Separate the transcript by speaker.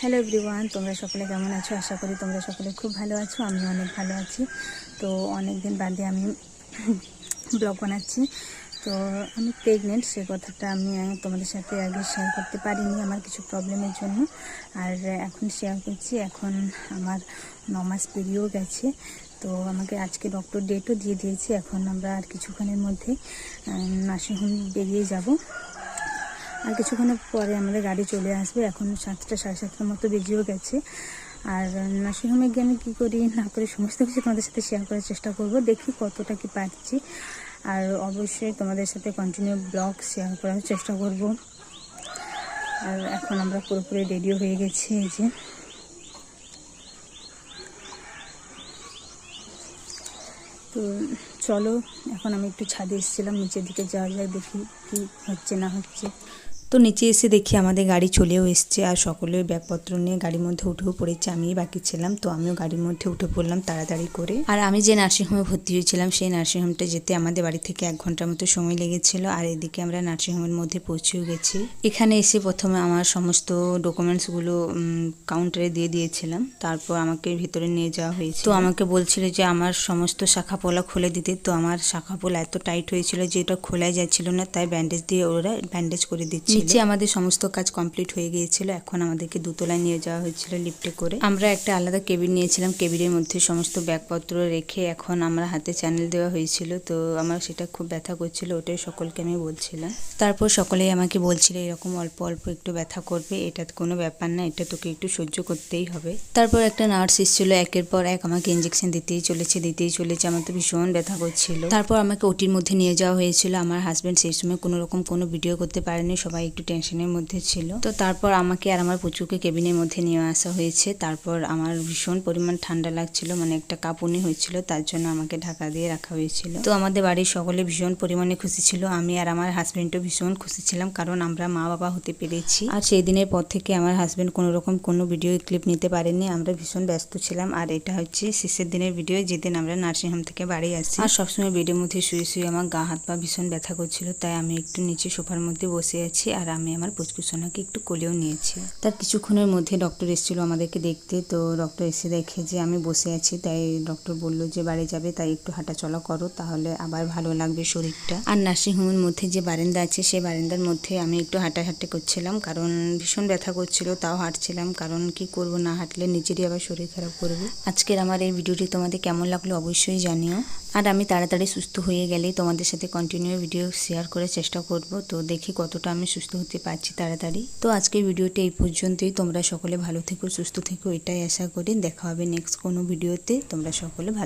Speaker 1: Hello everyone, তোমরা সকলে কেমন আছো? আশা করি তোমরা সকলে খুব ভালো আছো। আমি অনেক ভালো আছি। তো অনেক দিন বাদে আমি ব্লগ বানাচ্ছি। তো আমি প্রেগনেন্ট, সে কথাটা আমি তোমাদের সাথে আগে শেয়ার করতে পারিনি আমার কিছু প্রবলেমের জন্য। আর এখন শেয়ার করছি। এখন আমার 9 মাস পেরিয়েও গেছে। তো আমাকে আজকে ডক্টর ডেটও দিয়ে দিয়েছে। এখন আমরা আর কিছুক্ষণের মধ্যে নার্সিংহোম বেরিয়ে যাব। আর কিছুক্ষণের পরে আমাদের গাড়ি চলে আসবে। এখন 7টা সাড়ে 7টার মতো বেজেও গেছে। আর নার্সিংহোমে গিয়ে আমি কী করি না করি সমস্ত কিছু তোমাদের সাথে শেয়ার করার চেষ্টা করব। দেখি কতটা কি পারছি। আর অবশ্যই তোমাদের সাথে কন্টিনিউ ব্লগ শেয়ার করার চেষ্টা করব। আর এখন আমরা পুরোপুরি রেডিও হয়ে গেছি। এই যে তো চলো, এখন আমি একটু ছাদে এসেছিলাম, নিচের দিকে যাওয়া যায়, দেখি কি হচ্ছে না হচ্ছে। তো নিচে এসে দেখি আমাদের গাড়ি চলেও এসছে। আর সকলে ব্যাগপত্র নিয়ে গাড়ির মধ্যে উঠেও পড়েছে। আমিই বাকি ছিলাম, তো আমিও গাড়ির মধ্যে উঠে পড়লাম তাড়াতাড়ি করে। আর আমি যে নার্সিংহোমে ভর্তি হয়েছিলাম সেই নার্সিংহোমটা যেতে আমাদের বাড়ি থেকে 1 ঘন্টার মতো সময় লেগেছিল। আর এদিকে আমরা নার্সিংহোমের মধ্যে পৌঁছেও গেছি। এখানে এসে প্রথমে আমার সমস্ত ডকুমেন্টসগুলো কাউন্টারে দিয়ে দিয়েছিলাম। তারপর আমাকে ভিতরে নিয়ে যাওয়া হয়েছে। তো আমাকে বলছিল যে আমার সমস্ত শাখা পোলা খুলে দিতে। তো আমার শাখা পোলা এত টাইট হয়েছিল যে এটা খোলাই যাচ্ছিল না, তাই ব্যান্ডেজ দিয়ে ওরা ব্যান্ডেজ করে দিচ্ছিল। নিচে আমাদের সমস্ত কাজ কমপ্লিট হয়ে গিয়েছিল। এখন আমাদেরকে দোতলায় নিয়ে যাওয়া হয়েছিল লিফটে করে। আমরা একটা আলাদা কেবিন নিয়েছিলাম। কেবিনের মধ্যে সমস্ত ব্যাগপত্র রেখে এখন আমরা হাতে চ্যানেল দেওয়া হয়েছিল। তো আমার সেটা খুব ব্যথা করছিল, ওটাই সকলকে আমি বলছিলাম। তারপর সকলেই আমাকে বলছিল এরকম অল্প অল্প একটু ব্যথা করবে, এটা কোনো ব্যাপার না, এটা তোকে একটু সহ্য করতেই হবে। তারপর একটা নার্স এসেছিল, একের পর এক আমাকে ইঞ্জেকশন দিতেই চলেছে। আমার তো ভীষণ ব্যথা করছিল। তারপর আমাকে ওটির মধ্যে নিয়ে যাওয়া হয়েছিল। আমার হাজব্যান্ড সেই সময় কোনো রকম কোনো ভিডিও করতে পারেনি, সবাই একটু টেনশনের মধ্যে ছিল। তো তারপর আমাকে আর আমার পুচুকে কেবিনের মধ্যে নিয়ে আসা হয়েছে। তারপর আমার ভীষণ পরিমাণ ঠান্ডা লাগছিল, মানে একটা কাঁপুনি হয়েছিল, তার জন্য আমাকে ঢাকা দিয়ে রাখা হয়েছিল। তো আমাদের বাড়ির সকলে ভীষণ পরিমাণে খুশি ছিল। আমি আর আমার হাজব্যান্ডও ভীষণ খুশি ছিলাম, কারণ আমরা মা বাবা হতে পেরেছি। আর সেই দিনের পর থেকে আমার হাজব্যান্ড কোনো রকম কোনো ভিডিও ক্লিপ নিতে পারেনি। আমরা ভীষণ ব্যস্ত ছিলাম। আর এটা হচ্ছে শেষের দিনের ভিডিও, যেদিন আমরা নার্সিংহোম থেকে বাড়ি আসি। আর সবসময় বেডের মধ্যে শুয়ে শুয়ে আমার গা হাত পা ভীষণ ব্যথা করছিল, তাই আমি একটু নিচে সোফার মধ্যে বসে আছি। আর আমি আমার পুচকুসোনাকে একটু কোলেও নিয়েছি। তার কিছুক্ষণের মধ্যে ডক্টর এসেছিল আমাদেরকে দেখতে। তো ডক্টর এসে দেখে যে আমি বসে আছি, তাই ডক্টর বলল যে বাড়ি যাবে, তাই একটু হাঁটাচলা করো, তাহলে আবার ভালো লাগবে শরীরটা। আর নার্সিংহোমের মধ্যে যে বারান্দা আছে সেই বারান্দার মধ্যে আমি একটু হাঁটাহাঁটি করছিলাম, কারণ ভীষণ ব্যথা করছিল, তাও হাঁটছিলাম। কারণ কি করব, না হাঁটলে নিজেরই আবার শরীর খারাপ করবে। আজকের আমার এই ভিডিওটি তোমাদের কেমন লাগলো অবশ্যই জানিও। আর আমি তাড়াতাড়ি সুস্থ হয়ে গেলেই তোমাদের সাথে কন্টিনিউ ভিডিও শেয়ার করার চেষ্টা করব। তো দেখি কতটা আমি সুস্থ হতে পারছি তাড়াতাড়ি। তো আজকের ভিডিওটি এই পর্যন্তই। তোমরা সকলে ভালো থেকো, সুস্থ থেকো, এটাই আশা করি। দেখা হবে নেক্সট কোনো ভিডিওতে। তোমরা সকলে ভালো